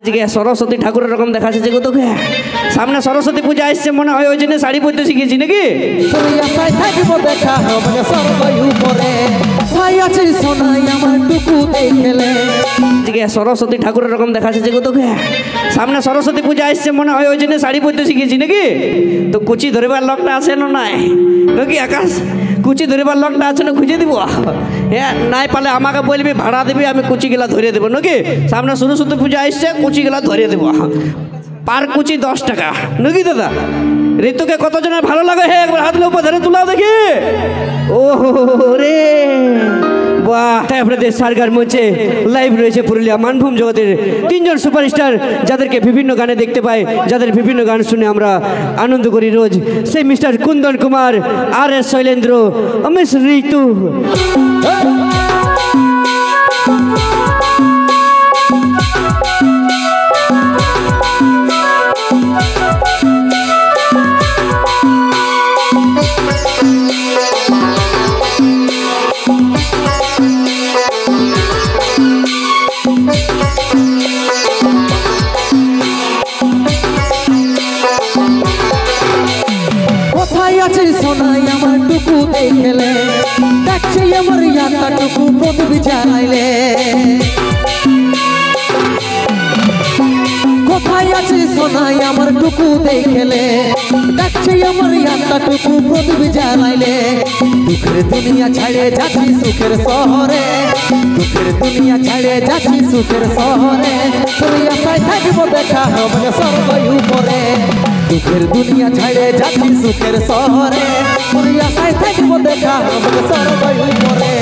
सरस्वती ठाकुर रकम देखा তোকে সামনে সরস্বতী পূজা আসছে মনে হয় ওই জন্য শাড়ি পরতে শিখেছি নাকি সরস্বতী ঠাকুরের রকম দেখা তোকে সামনে সরস্বতী পূজা আসছে মনে হয় ওই জন্য শাড়ি পরতে শিখেছি নাকি তো কুচি ধরবার লোকটা আছে না নাই নাকি আকাশ কুচি ধরবার লোকটা আছে না খুঁজে দিব হ্যাঁ নাই পালে আমাকে বলবি ভাড়া দিবি আমি কুচিগুলা ধরে দেবো নাকি সামনে সরস্বতী পূজা আসছে কুচিগুলা ধরে দেবো পার কুচি 10 টাকা নাকি দাদা ঋতুকে কতজনের ভালো লাগে হে একবার হাত উপর ধরে তুলাও দেখি ও রে বাহ আপনাদের সারগার মঞ্চে লাইভ রয়েছে পুরুলিয়া মানভূম জগতের 3 জন সুপারস্টার যাদেরকে বিভিন্ন গানে দেখতে পাই যাদের বিভিন্ন গান শুনে আমরা আনন্দ করি রোজ সেই মিস্টার কুন্দন কুমার আর এস শৈলেন্দ্র মিস ঋতু সোনাই আমার টুকু দেখলে দেখছে আমার ইয়াটা টুকু প্রদীপ জ্বালাইলে কোথায় আছে সোনাই আমার টুকু দেখলে দেখছে আমার ইয়াটা টুকু প্রদীপ জ্বালাইলে দুঃখের দুনিয়া ছাড়ে যাচ্ছি সুখের শহরে দুঃখের দুনিয়া ছাড়ে যাচ্ছি সুখের শহরে তোর আশায় থাকবো দেখা হবে সর্বই উপরে দুঃখের দুনিয়া ছাড়ে যাচ্ছি সুখের শহরে তোর আশায় থাকবো দেখা হবে সর্বই উপরে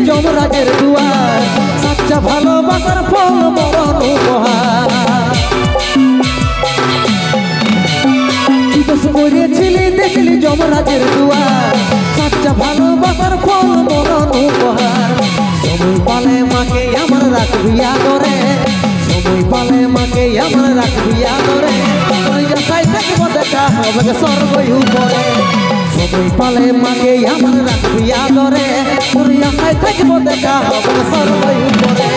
যমরাজের দুয়ার সাচ্চা ভালোবাসার ফল মরণ উপহার কি দোষ করেছিলি দেখলি যমরাজের দুয়ার সাচ্চা ভালোবাসার ফল মরণ উপহার সময় পালে মাকে আমার রাখবি আদরে সময় পালে মাকে আমার রাখবি আদরে তোর আশায় থাকবো দেখা হবে সর্বই উপরে সময় পালে মাকে আমার রাখবি আদরে তোর আশায় থাকবো দেখা হবে সর্বই উপরে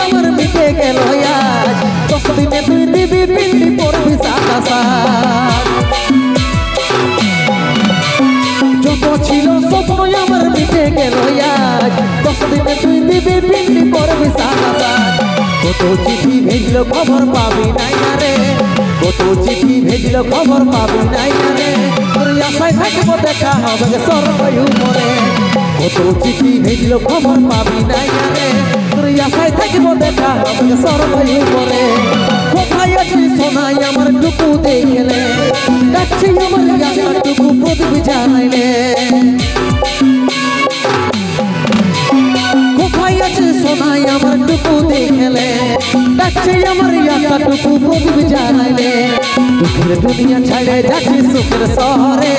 আমার মিটে গেল আজ 10 দিনে তুই দিবি পিন্ডি পড়বি সাদা সাজ যত ছিল স্বপ্ন আমার মিটে গেল আজ 10 দিনে তুই দিবি পিন্ডি পড়বি সাদা সাজ কত চিঠি ভেজলো খবর পাবি নাই না রে কত চিঠি ভেজলো খবর পাবি নাই না রে তোর আশায় থাকবো দেখা হবে সর্বই উপরে কত চিঠি ভেজলো খবর পাবি নাই না রে তোর আশায় থাকবো দেখা হবে সর্বই উপরে কোথায় আছিস সোনাই আমার টুকু দেখলে দেখছি আমার ইয়াটা টুকু প্রদীপ জ্বালাইলে কোথায় আছিস সোনাই আমার টুকু দেখলে দেখছি আমার ইয়াটা টুকু প্রদীপ জ্বালাইলে দুঃখের দুনিয়া ছাড়ে যাচ্ছি সুখের শহরে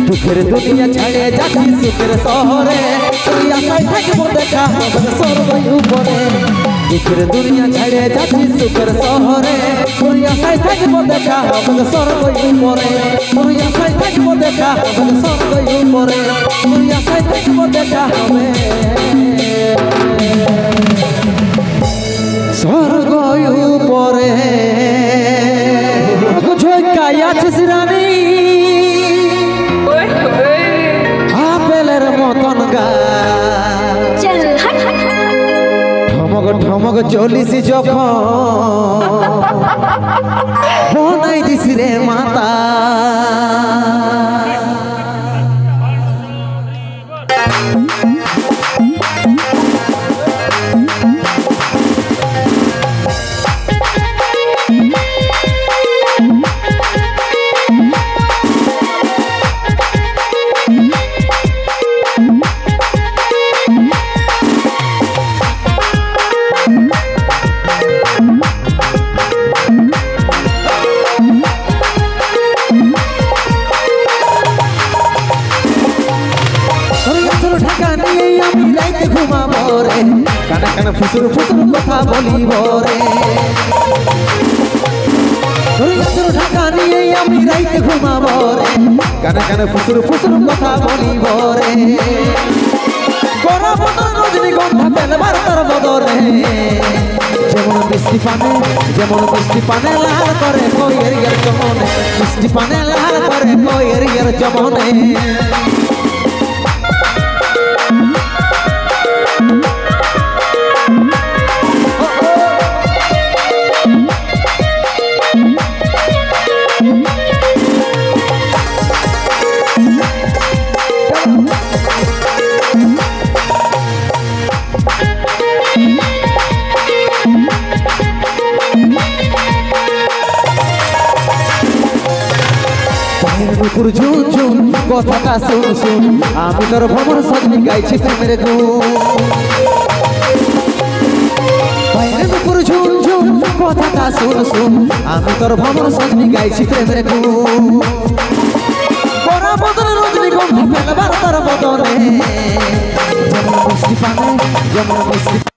দুঃখের দুনিয়া ছাড়ে যাচ্ছি সুখের শহরে তোর আশায় থাকবো দেখা হবে সর্বই উপরে দুঃখের দুনিয়া ছাড়ে যাচ্ছি সুখের শহরে তোর আশায় থাকবো দেখা হবে সর্বই উপরে তোর আশায় থাকবো দেখা হবে সর্বই উপরে তোর আশায় থাকবো দেখা হবে স্বর্গ উপরে ঝোঁকায়া আছিস রানী আপেলের মতন গা ঠমক ঠমক চলিস যখন বনাই দিস রে মাতা ঢাকা নিয়ে আমি রাইতে ঘুমাবো রে কানে কানে ফুসুর ফুসুর কথা বলিব রে ঢাকা নিয়ে আমি রাইতে ঘুমাবো রে কানে কানে ফুসুর ফুসুর কথা বলিব রে গরম রজনীগন্ধা পেলবার তার বদরে যেমন মিষ্টি পানে লাল করে কইয়ের গের চমনে মিষ্টি পানে লাল করে কইয়ের গের চমনে নুপুর ঝুন ঝুন কথাটা শুন শুন আমি তোর ভ্রমণ সজনি গাইছি প্রেমের গুণ নুপুর ঝুন ঝুন কথাটা শুন শুন আমি তোর ভ্রমণ সজনি গাইছি প্রেমের গুণ করা বদল রজনীগন্ধা ফেলবার তার বদলে যেমন মিষ্টি পানে যেমন মিষ্টি